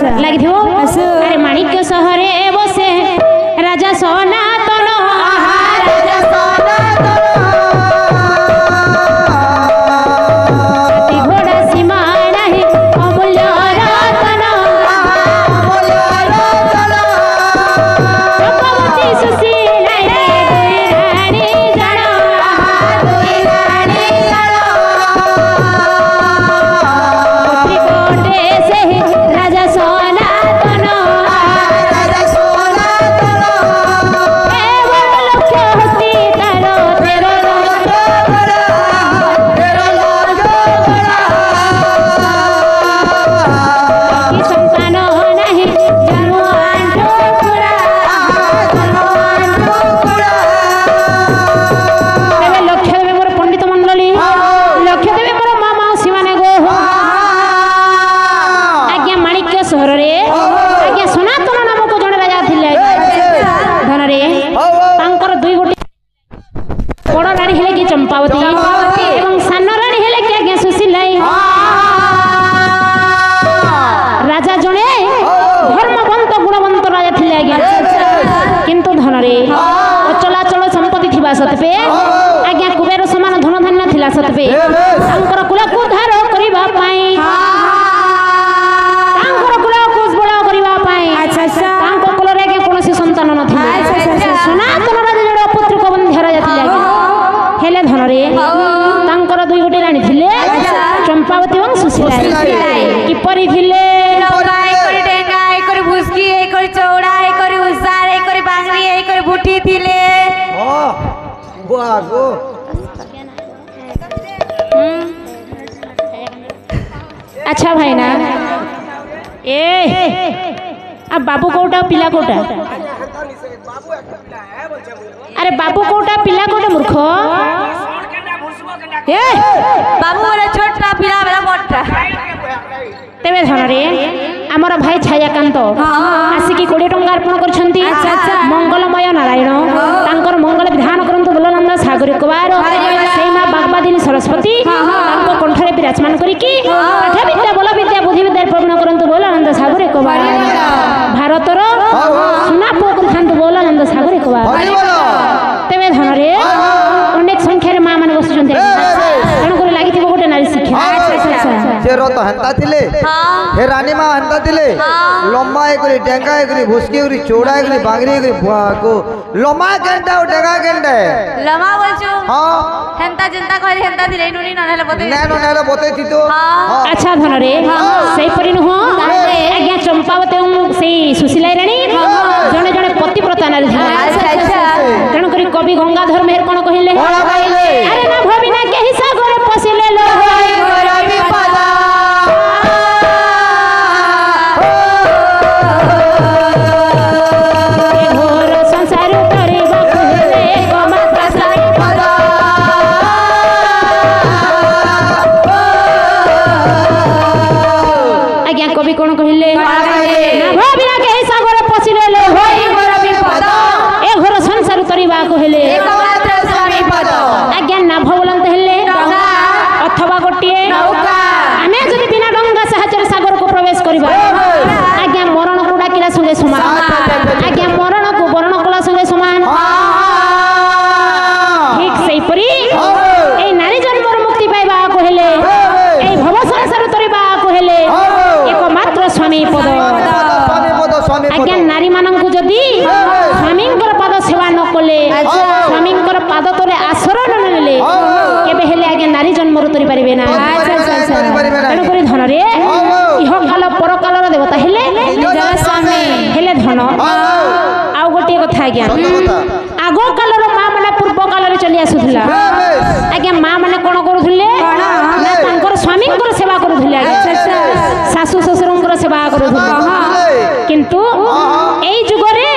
लगी अरे माणिक्य सहरे बसे राजा सनातन राजा सनातन घोड़ा सीमा नहीं अमूल्य रतन चंपावती सुशीला रानी जन कोटे से राजा सनातन चंपावती एवं सान राणी हेले कि आज्ञा सुशीला राजा जने धर्मवंत गुणवंत राजा थिले आज्ञा किंतु धनरे अचलाचल संपत्ति थिबा सतपे आज्ञा कुबेर समान धन धान्य थिला सतपे तांकर कुल को उद्धार करिबा पाई तांकर कुल को बड़ा करिबा पाई तांको कुल रे के कोनोसी संतान नथिले सनातन राजा जने पुत्र को बंध्य राजा थिले आज्ञा हेले धनरे तांकर दुई गोटे राणी थिले चंपावती एवं सुशीला किपरि थिले लंबाई करी डेंगाई करी भुसकी ए करी चौड़ाई करी उसार ए करी बांगरी ए करी बुटी थिले गो अच्छा भाई ना ए अब बाबू कोटा पिला कोटा अरे बाबू कोटा पिला कोटा मूर्ख ए बाबू वाला छोटा पिला वाला मोटा तेबे धनरे आमर भाई छायाकांत आसिकी 20 टंका अर्पण करछंती मंगलमय नारायण तांकर मंगल विधान करंतु बोलनंद सागरी कुमार सेई मां बागबादिनी सरस्वती तांको कंठरे विराजमान करिकी पाठ विद्या बल विद्या बुद्धि विद्या प्रवीण करंतु बोलनंद सागरी कुमार भारतर सुना पो करथंतु बोलनंद सागरी कुमार तेबे धनरे अनेक संख्यारे मां माने बसुचंती कण करे लागिथिबो गोटे नारी शिक्षा जे रत हंता थिले हे रानी मां हंता थिले लम्बा ए करी डेंगा ए करी भुसकी करी चौड़ा ए करी बांगरी ए करी को लम्बा केंटा ओ डेंगा केंटा लमा बोलछु हां हेंता जनता कहले हेंता दिले नुनी ननेले बते ननेले बते थी तो अच्छा धनरे सेई परि न हो आज्ञा चंपावती सेई सुशीला रानी जने जने पतिव्रता नारी अच्छा कण करी कवि गंगाधर मेहर कोन कहिले अरे ना भविना केहि सागर पसिले लो होई गोर विपद घोर संसार करे बाकुले एकमात्र साई पद आज्ञा कवि कोन कहिले ना भविना केहि सागर पसिले लो होई गोर विपद ए घोर संसार तरिबा कहिले एकमात्र स्वामी पद आज्ञा ना भवलंत हेले अथवा गोटिए आमे जदि बिना डंगा साहाय्य सागर को प्रवेश करबा आज्ञा मरण को डाकिला संगे समान आज्ञा मरण को वरण कला संगे समान ठीक सही परी ए नारी जन्म मुक्ति पाइबा को हेले ए भव संसार तरिबा को हेले एकमात्र स्वामी पद आज्ञा नारी मानन को जदि स्वामी पद सेवा न कले स्वामी पाद तले आश्रय न नेले केबे हेले आज्ञा नारी जन्म तरी परिबे ना तेणु करी धनरे इह काल पर कालर देवता हेले स्वामी हेले धन आउ गोटे कथा आज्ञा आग कालर मां माने पूर्व काल रे चली आसुथिला आज्ञा मां माने कोन करूथिले ना तांकर स्वामी सेवा करूथिले आज्ञा सासु ससुरंकर सेवा करूथिले किंतु एई जुगरे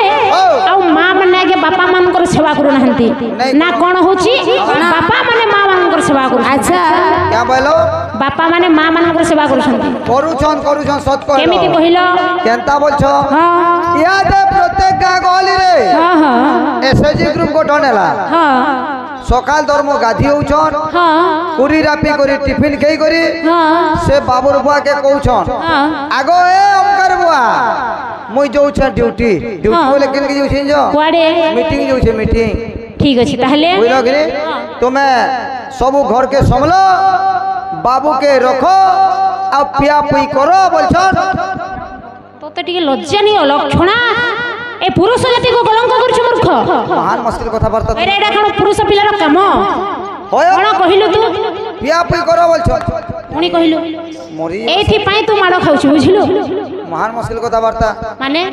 आउ मां माने आज्ञा बापा मानकर सेवा करू नहंती ना कोन होची बापा माने मां मानकर सेवा करू अच्छा क्या बोलो बापा माने मां मानकर सेवा करूछंती करूछन सत कहलो केमिति कहिलो केनता बोलछो हां याद प्रत्येक गां गली रे हां हां एसएजी ग्रुप गठन हला हां सकाल धर्म गाधी होछन हां पूरी रापी करी टिफिन खेई करी हां से बाबूर बुआ के कहउछन हां आगो ए ओमकार बुआ मुई जो छे ड्यूटी ड्यूटी हाँ। बोले किन के जो छे जो कुआड़े मीटिंग जो छे मीटिंग ठीक अछि ताहले बुझलो कि तुम्हें सब घर के संभलो बाबू के रखो आ पिया पुई करो बोलछन तोते टिके लज्जा नहीं लक्षणा ए पुरुष जाति को कलंक करछु मूर्ख महान मुश्किल कथा बार्ता अरे एटा कोन पुरुष पिलार काम होय कोन कहिलु तू पिया पुई करो बोलछन पुणी कहिलु मोरी एथि पई तू माड़ खाउछु बुझिलु महान मुश्किल कथा बार्ता माने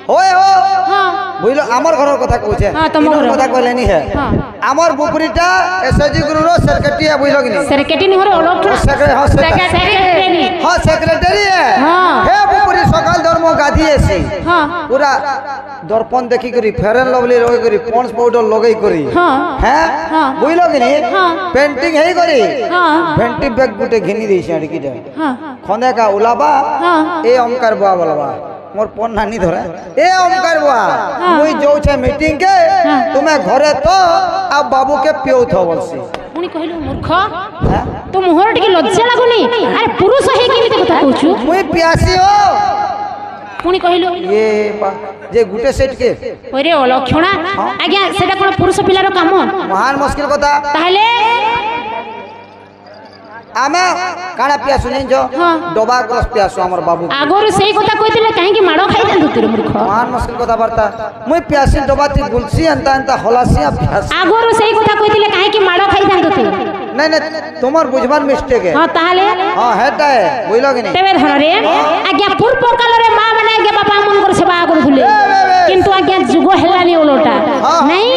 होय हो हां बुझलो हमर घर कथा कहछे हाँ, तुम घर। कथा कहलेनी है हां हमर बुपुरीटा एसजी गुरु रो सेक्रेटरी है बुझलो कि नहीं सेक्रेटरी नहीं हो लक्षणा सेक्रेटरी हाँ सेक्रेटरी है हाँ। हे बुपुरी सकाल धर्म गाधी एसी हां पूरा दर्पण देखी करी फेयर एंड लवली लगे करी पॉन्ड्स पाउडर लगे करी हाँ। हैं हाँ। बुझलो कि नहीं हाँ। पेंटिंग है करी हाँ। भेंटी बैग गुटे घिनी देसी अड़की दे हां खने का उलाबा हाँ। ए ओमकार बुआ बोलबा मोर फोन नानी धरे ए ओमकार बुआ मुई जो छे मीटिंग के तुम्हें घरे तो अब बाबू के पियो थो बोलसी पुणी कहिलु मूर्ख तो मुहर टिके लज्जा लागुनी अरे पुरुष हे केमिते कथा कहछु मुई प्यासी हो पुणी कहिलु ये जे गुटे सेट के ओरे अलक्षणा आज्ञा सेटा कोन पुरुष पिलार काम महान मुश्किल कथा ताहले आमे काना पियासु नहीं जो हाँ। डोबा ग्लास पियासु हमर बाबू आगोर सेई कथा कहितले काहे कि माड़ो खाइ दंतु तोर मूर्ख महान मुश्किल कथा बार्ता मुई प्यासी डोबाती गुलसी अंता अंता हलासी प्यास आगोर सेई कथा कहितले काहे कि माड़ो खाइ दंतु तू नहीं नहीं तुम्हार बुझबार मिस्टेक है हां ताहले हां हेटा है बुझलो कि नहीं तेबे धर रे आज्ञा पूर्व काल रे मां माने आज्ञा बापा मन कर सेवा करूथुले किंतु आज्ञा जुग हेलानी ओलोटा नहीं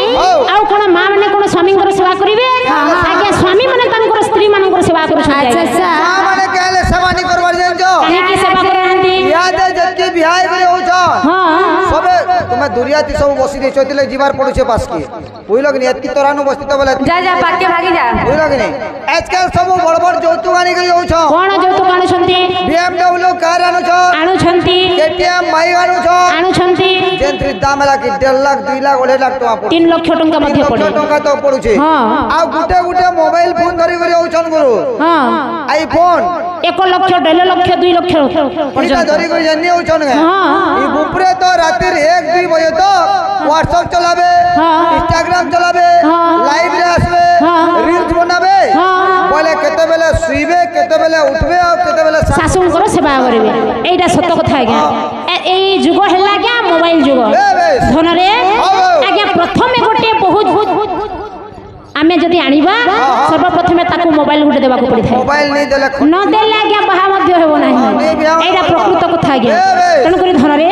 आउ कोन मां माने कोन स्वामी कर सेवा करिवे आज्ञा स्वामी माने तांकर स्त्री मानकर सेवा करू अच्छा अच्छा मां माने कहले सेवा नहीं करबार जान जो काहे कि सेवा करहंती याद है जबकि बिहाई करे हो छ हां सबे तुम्हें दुरियाती सब बसी दे चोतिले जीवार पड़ुछे पास की बुझलो कि नहीं एतकी तोरानु बस्ती तो बोले जा जा पाके भागी जा बुझलो कि नहीं आजकल सब बड़ बड़ যৌতুক आनी करी हो छ कोन যৌতুক आनुछंती BMW कार आनु छ आनुछंती KTM बाइक आनु छ आनुछंती जेंत्री दाम ହେଲା कि 1.5 लाख 2 लाख 2.5 लाख टका पड़े 3 लाख टंका मध्ये पड़े टका तो पड़ुछे हां आ गुटे गुटे मोबाइल फोन धरी करी होछन गुरु हां आईफोन 1 लाख 1.5 लाख 2 लाख इटा पर्यंत धरी करी जन्नी होछन गे हां ई बुपरे तो रात 1-2 बजे तो व्हाट्सएप चलाबे हाँ। इंस्टाग्राम चलाबे हाँ। लाइव रे आसबे हाँ। रील्स बनाबे हाँ। बोले केते बेले सुइबे केते बेले उठबे आ केते बेले शाशुंकर सेवा करिवे एटा सत्य कथा आज्ञा एई जुग हेला आज्ञा मोबाइल जुग धनरे आज्ञा प्रथमे गोटे बहुत आमे जदि आनिबा सर्वप्रथमे ताकू मोबाइल गुटे देबाकू पड़ी थाए मोबाइल नहीं देले न देले आज्ञा बाहा मध्य हेबो नाही एटा प्रकृत कथा आज्ञा तण करी धनरे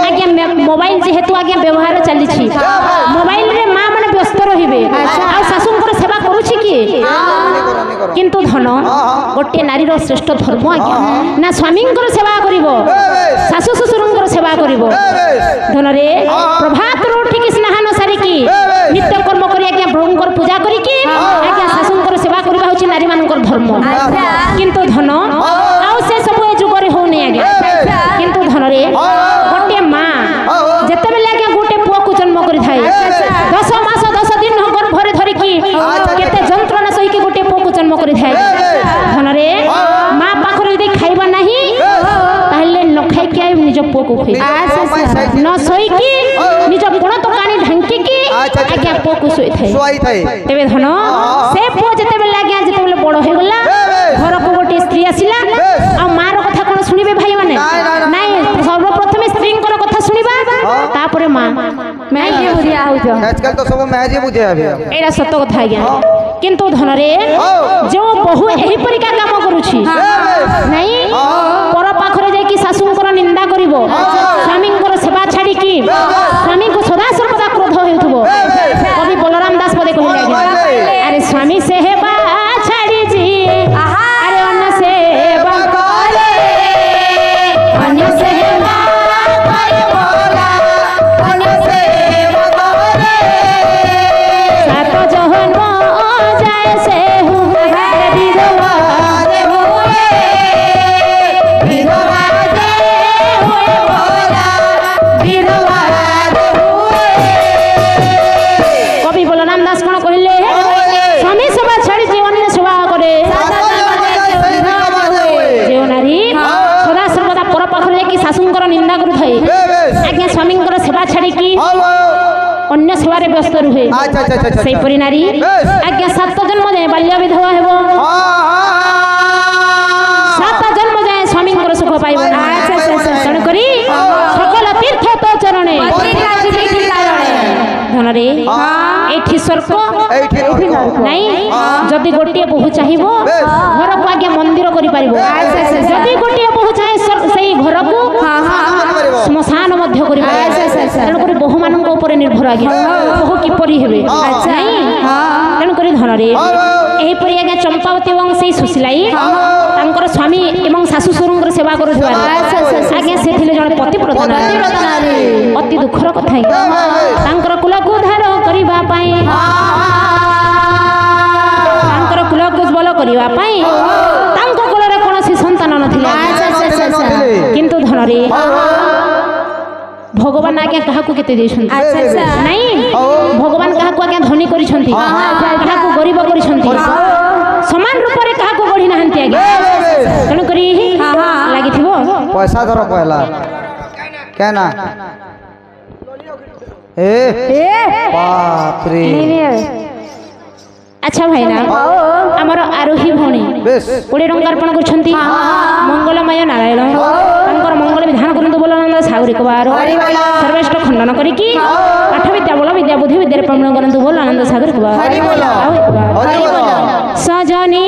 आज्ञा मोबाइल जेहेतु आज्ञा व्यवहार चली छी मोबाइल रे मां माने व्यस्त रहिबे आ शाशुंकर सेवा करूछि की नहीं करो किंतु धन गोटे नारी श्रेष्ठ धर्म आज्ञा ना स्वामी सेवा करिवो शाशु शशुर सेवा करिवो धनरे प्रभात उठिक स्नान सारिकी नित्य कर्म करी आज्ञा प्रभुंकर पूजा करिकी आज्ञा शाशुंकर सेवा करबा होछि नारी मानकर धर्म किंतु धन आउ से सब ए जुगरे हो नै आज्ञा किंतु धनरे गोटे मां जते बेले आज्ञा गोटे पुआ को जन्म करि थाए 10 मास 10 दिन गर्भरे धरिकी केते जंत्रणा सही के गोटे पुआ को जन्म करि थाए धनरे मां पाखरे यदि खाइबा नाही ताहले न खाइ के निज पुआ को खुइ न सोई की निज गुण तो कानी ढंकी की आज्ञा पुआ को सोई थाए तेबे धन से पुआ जते बेले आज्ञा जते बेले बड़ हे गला घर को गोटे स्त्री आसिला आ मार कथा कोन सुनिबे भाई माने नाही सर्वप्रथमे स्त्रींकर कथा सुनिबा तापरे मां मैं के बुझिया हो आजकल तो सब मैजी बुझे अभी एरा सत्य कथा आज्ञा किंतु धनरे जो बहु एही परिका काम करूछि नाही पर पाखरे जाय कि शाशुंकर निंदा करिवो स्वामींकर सेवा छाडी की स्वामी को सदा सर्वदा क्रोध हेउथबो कवि बलराम दास पदे कहिला अरे स्वामी से हेबा छाडी जी अरे अन्य सेवा करे अन्य सेवा करे बोला अन्य सेवा करे सात जहन जाय से हूँ विधवा दे हुए विधवा दे हुए सेवारे व्यस्त रुहे अच्छा अच्छा अच्छा सेही परि नारी बेस। आज्ञा 7 जन्म जाए बाल्य विधवा हेबो 7 जन्म जाए स्वामी सुख पाइब तेणु करी सकल तीर्थ तो चरणे धन रे एठी स्वर्ग नहीं जदि गोटे बहु चाहिबो घर को आगे मंदिर करि पारिबो जदि गोटे बहु चाहे सेही घर को श्मशान मध्य करि पारिबो तेणु करी बहु मानक ऊपर निर्भर आगे बहु किपरि हेबे नहीं तेणु करी धन रे एही परि आगे चंपावती एवं सेही सुशीलाई तांकर स्वामी एवं सासु ससुरंकर सेवा करुथुवा आगे से थिले जने पति प्रधान अति दुखर कथा तांकर कुल को उद्धार करिबा पई तांकर कुल को उज्जवल करिबा पई तांको कुलरे कोनोसी संतान नथिले किंतु धन रे भगवान आज्ञा काहाकू केते देछन नहीं भगवान काहाकू आज्ञा धनी करिसंती काहाकू गरीब करिसंती समान रूप रे काहाकू गढी नाहंती आज्ञा तेणु करी लागिथिबो पैसा धर पहला क्या ना ए बाप रे अच्छा भाई ना आमर आरोही भौणी बेस 20 टंका अर्पण करछंती मंगलमय नारायण तांकर मंगल विधान करंतु बोलानंद सागरिक बार सर्वेष्ट खंडन करिकी पाठ विद्या बोल विद्या बुद्धि विद्या प्रमाण करंतु बोलानंद सागरिक बार सजनी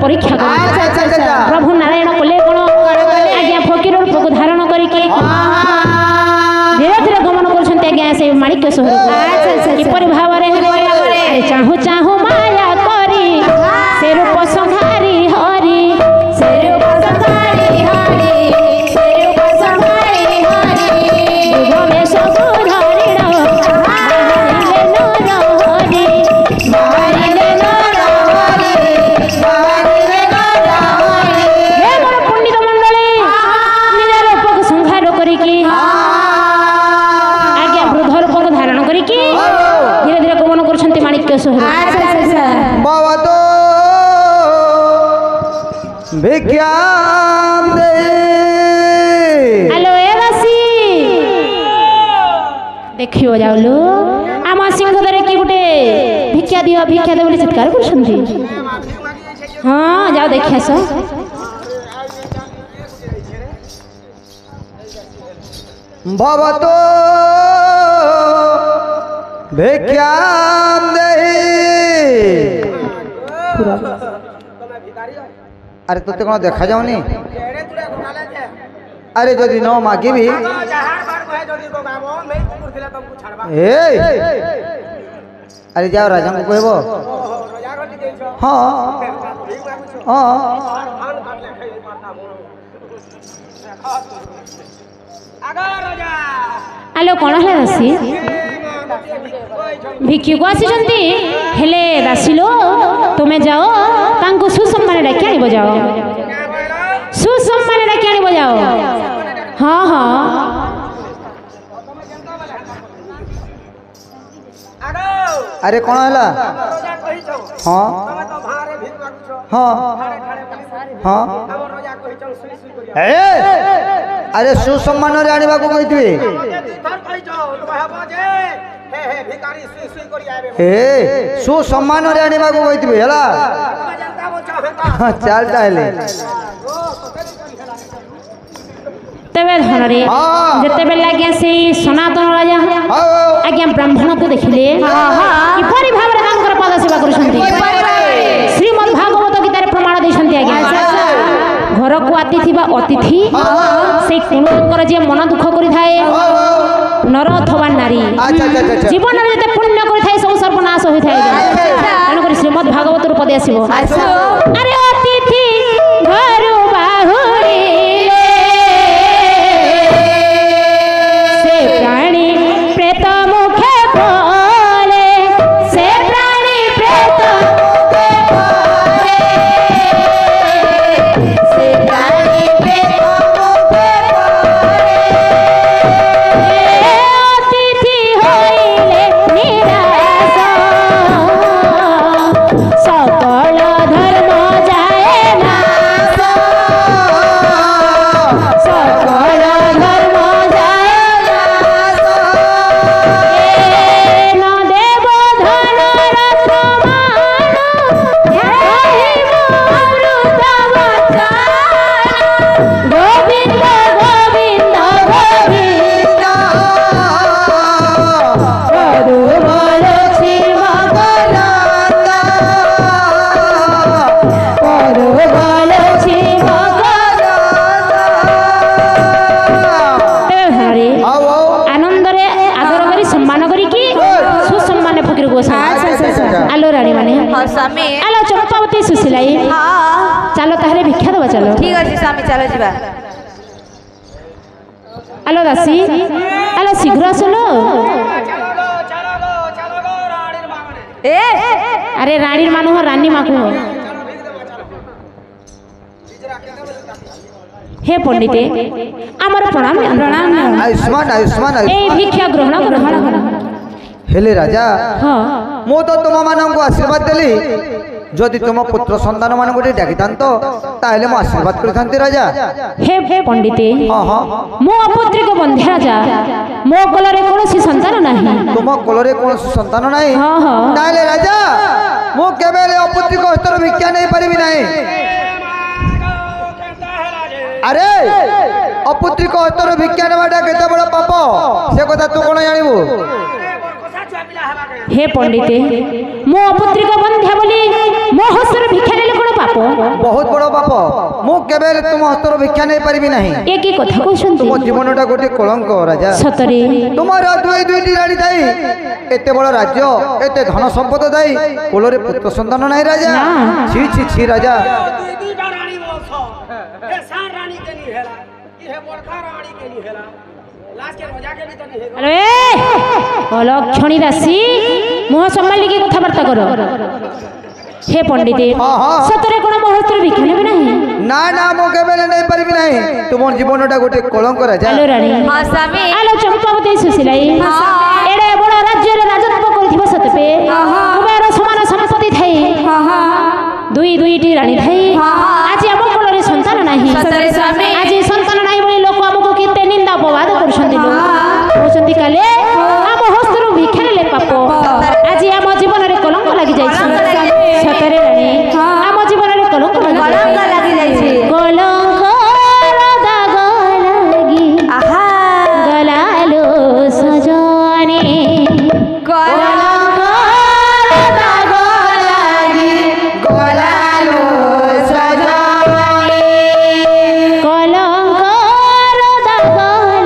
परीक्षा प्रभु नारायण कले कौन आज्ञा फकीर रूप को धारण करके धीरे धीरे गमन कर माणिक्य सहर भाव चाहू चाहू माया करी से रूप संहारी हरि से रूप संहारी हरि से रूप संहारी हरि बुधवे सब धरिण मारिले नर हरि मारिले नर हरि मारिले नर हरि हे मोर पंडित मंडली निज रूप को संहार करिकी आज्ञा वृद्ध रूप को धारण करिकी धीरे धीरे गमन करछंती माणिक्य सहर बाबा तो भिक्षाम दे हेलो ए बासी देखियो जाउलु आम सिंह दरे की गुटे भिक्षा दियो बोली चित्कार करछंती हाँ जाओ देखि आस भवतो भिक्षाम देहि। अरे तोते कौन देखा जाऊनी? अरे जदि न मागिबी अरे जाओ राजा को कहबो। हाँ हाँ आलो कौन है दासी भिक्षुक आसीचंती हेले दासी लो तुमे जाओ तांको सुसम्मान डाकी आनिबो जाओ सुसम्मान डाकी आनिबो जाओ। हाँ हाँ अरे कौन है? हाँ हाँ हाँ अरे सुसम्मान आने को कही सुसम्मान आने को कही है चल ताले तेबे धन रे जते बेला आज्ञा से सनातन राजा आज्ञा ब्राह्मण को देखिले किपरि भाबरे तांकर पद सेवा करूछंती श्रीमद् भागवत गीतार प्रमाण दैछंती आज्ञा घर को अतिथि बा अतिथि से कुणकर जे मन दुख करि थाए नर अथवा नारी जीवन रे जते पुण्य करि थाए सब सर्वनाश होई थाए तेनु करि श्रीमद् भागवत रूप दे आसीबो। अरे अतिथि घर बाहुरी आलो चंपावती सुशीलाई चलो ताहरे भिक्षा दबा चलो। ठीक है स्वामी चलो जीवा। आलो दासी आलो शीघ्र आसलो। ए अरे रानी मानु हो रानी माकु हो। हे पंडिते आमर प्रणाम प्रणाम आयुष्मान आयुष्मान ए भिक्षा ग्रहण ग्रहण हेले राजा हाँ मु तो तुम मान आशीर्वाद देली जदि तुम पुत्र संतान मान गोटे डाकी थांतो ताहले मु आशीर्वाद करि राजा। हे पंडिते हाँ हाँ मो अपुत्रिक बंध्या राजा मो कोलरे कोनोसी संतान नाही। तुम कोलरे कोनोसी संतान नाही? हाँ हाँ ताहले राजा मु केबेले अपुत्रिक हस्तर भिक्षा नहीं परिबि नाही। अरे अपुत्रिक हस्तर भिक्षा नेबाटा केते बड़ पाप से कथा तू कोन जानिबु? हे पंडिते मो अपुत्रिक बंध्या बोली मो हस्तर भिक्षा नेले कोन पाप? बहुत बड़ पाप मु केबेले तुम हस्तर भिक्षा नहीं परिबि नाही। ए की कथा कहछन तुम जीवनटा गोटे कलंक राजा। सतरे तुमार दुईटी रानी थाई एते बड़ राज्य एते धन संपद थाई कोलरे पुत्र संतान नाही राजा। छी छी छी राजा अरे अलक्षणी दासी मुह संभाली के कथबार्ता कर। हे पंडिते सतरे कोन महस्त्र भिक्षा नेबे नाही? ना ना मो केबेले नहीं परिबि नाही। तुम जीवनटा गोटे कलंक राजा। आलो रानी हां स्वामी आलो चंपावती सुशीलाई एडे बड़ राज्य रे राजत्व करथिबो सतपे कुमार समान संपत्ति थाई दुईटी रानी थाई आज हम कोलरे संतान नाही। सतरे स्वामी आज संतान नाही बोली लोक हमको केते निंदा अपवाद करछन्ती लोक कहछन्ती काले हम हस्तर भिक्षा नेले पाप आज हम जीवन रे कलंक लागि जाइछि। सतरे रानी हम जीवन रे କଳଙ୍କ ଲାଗି ଯାଇଛି କଲଙ୍କର ଦାଗ ଲାଗି ଆହା ଗଲାଲୋ ସଜନୀ କଳଙ୍କର ଦାଗ ଲାଗି ଗଲାଲୋ ସଜନୀ କଲଙ୍କର ଦାଗ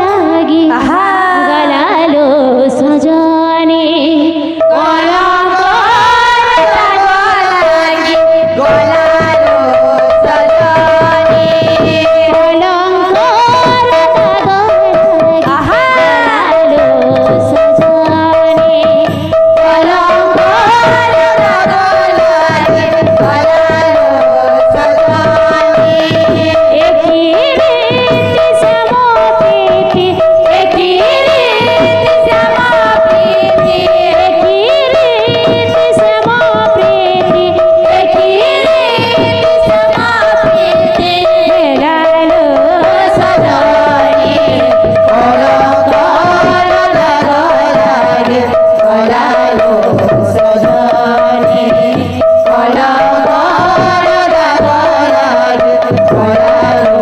ଲାଗି ଆହା ଗଲାଲୋ ସଜନୀ କଳଙ୍କର ଦାଗ ଲାଗି ଗଲାଲୋ ସଜନୀ କଲଙ୍କର ଦାଗ ଲାଗି ଆହା ଗଲାଲୋ ସଜନୀ କଳଙ୍କର ଦାଗ ଲାଗି ଗଲାଲୋ ସଜନୀ ଏକିରିତି ଶ୍ୟାମ ପ୍ରୀତି ଏକିରିତି ଶ୍ୟାମ ପ୍ରୀତି ଏକିରିତି ଶ୍ୟାମ ପ୍ରୀତି ଏକିରିତି ଶ୍ୟାମ ପ୍ରୀତି ଗଲାଲୋ ସଜନୀ କଳଙ୍କର ଦାଗ ଲାଗି ଗଲାଲୋ ସଜନୀ କଳଙ୍କର ଦାଗ ଲାଗି ଗଲାଲୋ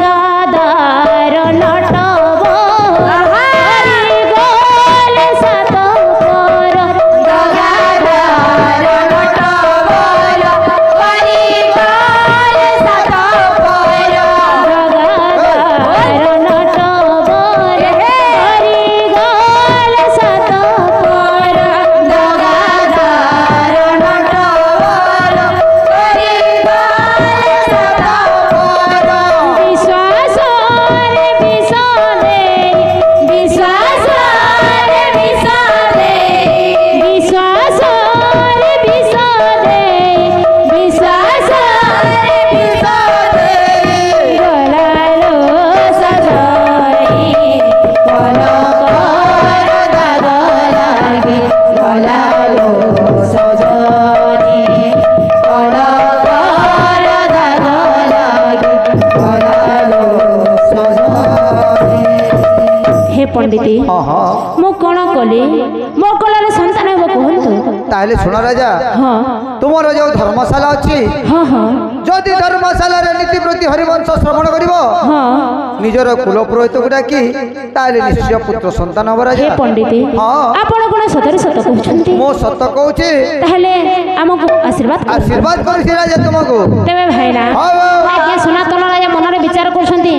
ଦଗାଦାର ନଟବ ହରି ଗଲେ ସାତ ପର ଦଗାଦାର ନଟବର କରିଗଲେ ସାତ ପର ଦଗାଦାର ନଟବ ହରି ଗଲେ ସାତ ପର ଦଗାଦାର ନଟବର କରିଗଲେ ସାତ ପର ବିଶ୍ୱାସରେ ବିଷ ଦେଇ ବିଶ୍ୱାସରେ ବିଷ ଦେଇ ବିଶ୍ୱାସରେ ବିଷ ଦେଇ ବିଶ୍ୱାସରେ ବିଷ ଦେଇ ଗଲାଲୋ ସଜନୀ କଳଙ୍କର ଦାଗ ଲାଗି ଗଲାଲୋ ସଜନୀ କଳଙ୍କର ଦାଗ ଲାଗି ଗଲାଲୋ ସଜନୀ ହେ ପଣ୍ଡିତ ହଁ ହଁ ମୁଁ କ'ଣ କଲି ମୋ କୋଳରେ ସନ୍ତାନ ହେବ କୁହନ୍ତୁ ତାହେଲେ ଶୁଣ ରାଜା ହଁ ତୁମର ଯେଉଁ ଧର୍ମଶାଳା ଅଛି ହଁ ହଁ ଯଦି ଧର୍ମଶାଳାରେ ନୀତି ପ୍ରତି ହରିବଂଶ ଶ୍ରବଣ କରିବ ହଁ ନିଜର କୁଳ ପୁରୋହିତକୁ ଡାକି ତାହେଲେ ନିଶ୍ଚୟ ପୁତ୍ର ସନ୍ତାନ ହବ ହେ ରାଜା ପଣ୍ଡିତ ହଁ ଆପଣ କ'ଣ ସତରେ ସତ କହୁଛନ୍ତି ମୁଁ ସତ କହୁଛି ତାହେଲେ ଆମକୁ ଆଶୀର୍ବାଦ କରନ୍ତୁ। ଆଶୀର୍ବାଦ କରୁଛି ରାଜା ତୁମକୁ ତେବେ ଭାଇନା ହଉ, ହଉ। ଆଜ୍ଞା ସନାତନ ରାଜା ମନରେ ବିଚାର କରୁଛନ୍ତି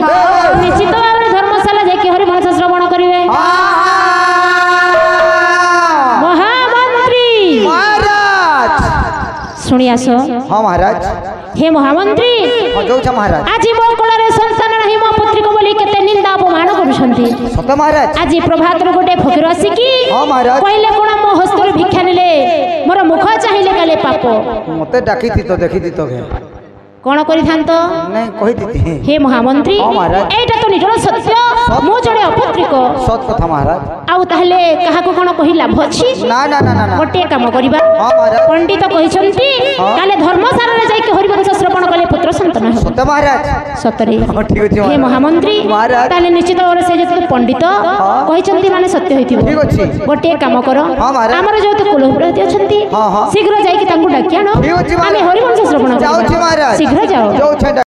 ନିଶ୍ଚିତ ଭାବରେ ଧର୍ମଶାଳା ଯାଇକି ହରିବଂଶ ଶ୍ରବଣ କରିବେ ମହାମନ୍ତ୍ରୀ ମହାରାଜ ଶୁଣି ଆସ ହଁ ମହାରାଜ ହେ ମହାମନ୍ତ୍ରୀ ହଁ ଯଉଛ ମହାରାଜ ଆଜି ମୋ କୋଳରେ ସନ୍ତାନ ନାହିଁ ମୋ ପୁତ୍ରୀକୁ ବୋଲି କେତେ ନିନ୍ଦା ଅପମାନ କରୁଛନ୍ତି ସତ ମହାରାଜ ଆଜି ପ୍ରଭାତରୁ ଗୋଟେ ଫକୀର ଆସିକି ହଁ ମହାରାଜ କହିଲେ କ'ଣ ମୋ ହସ୍ତରୁ ଭିକ୍ଷା ନେଲେ ମୋର ମୁଖ ଚାହିଁଲେ କାଲେ ପାପ ମତେ ଡାକିତି ତ ଦେଖିତି ତ କ'ଣ କରିଥାନ୍ତ ନାଇଁ କହିତି ହେ ମହାମନ୍ତ୍ରୀ ହଁ, ମହାରାଜ। ଏଇଟା ତ ନିଜର ସତ୍ୟ ମୁଁ ଜଣେ ଅପୁତ୍ରିକ ସତ କଥା ମହାରାଜ ଆଉ ତାହେଲେ କାହାକୁ କ'ଣ କହି ଲାଭ ଅଛି ନା ନା ନା ନା ନା ଗୋଟିଏ କାମ କରିବା ହଁ ମହାରାଜ ପଣ୍ଡିତ କହିଛନ୍ତି ହଁ। କାଲେ ଧର୍ମଶାଳାରେ ଯାଇକି ହରିବଂଶ ଶ୍ରବଣ କଲେ ପୁତ୍ର ସନ୍ତାନ ହେବ ସତ ମହାରାଜ ସତରେ ହଁ ଠିକ ଅଛି ହେ ମହାମନ୍ତ୍ରୀ ମହାରାଜ ତାହେଲେ ନିଶ୍ଚିତ ଭାବରେ ସେ ଯେତେ ପଣ୍ଡିତ କହିଛନ୍ତି ମାନେ ସତ୍ୟ ହୋଇଥିବ ଠିକ ଅଛି ଗୋଟିଏ କାମ କର ହଁ, ମହାରାଜ। ଆମର ଯେହେତୁ କୁଳପୁରୋହିତ ଅଛନ୍ତି ହଁ, ହଁ। ଶୀଘ୍ର ଯାଇକି ତାଙ୍କୁ ଡାକି ଆଣ ଠିକ ଅଛି, ମହାରାଜ। ଆମେ ହରିବଂଶ ଶ୍ରବଣ ଯାଉଛି କରିବା ମହାରାଜ ଶୀଘ୍ର ଯାଅ ଯାଉଛି